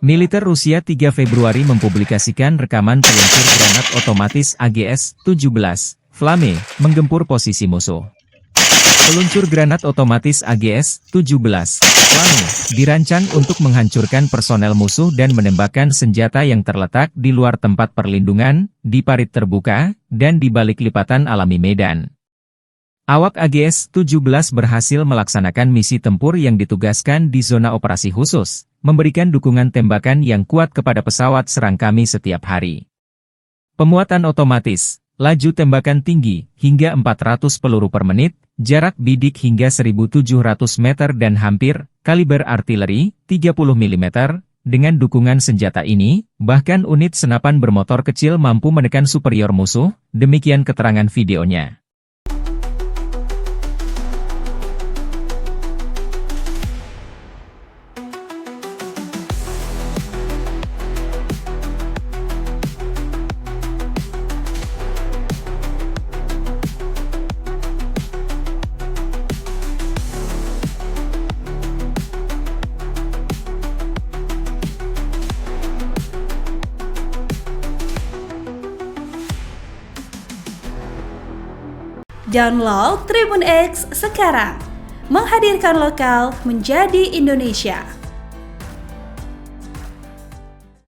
Militer Rusia 3 Februari mempublikasikan rekaman peluncur granat otomatis AGS-17 Flame menggempur posisi musuh. Peluncur granat otomatis AGS-17 Flame dirancang untuk menghancurkan personel musuh dan menembakkan senjata yang terletak di luar tempat perlindungan, di parit terbuka, dan di balik lipatan alami medan. Awak AGS-17 berhasil melaksanakan misi tempur yang ditugaskan di zona operasi khusus, memberikan dukungan tembakan yang kuat kepada pesawat serang kami setiap hari. Pemuatan otomatis, laju tembakan tinggi, hingga 400 peluru per menit, jarak bidik hingga 1.700 meter dan hampir, kaliber artileri, 30 mm, dengan dukungan senjata ini, bahkan unit senapan bermotor kecil mampu menekan superior musuh, demikian keterangan videonya. Download Tribun X sekarang, menghadirkan lokal menjadi Indonesia.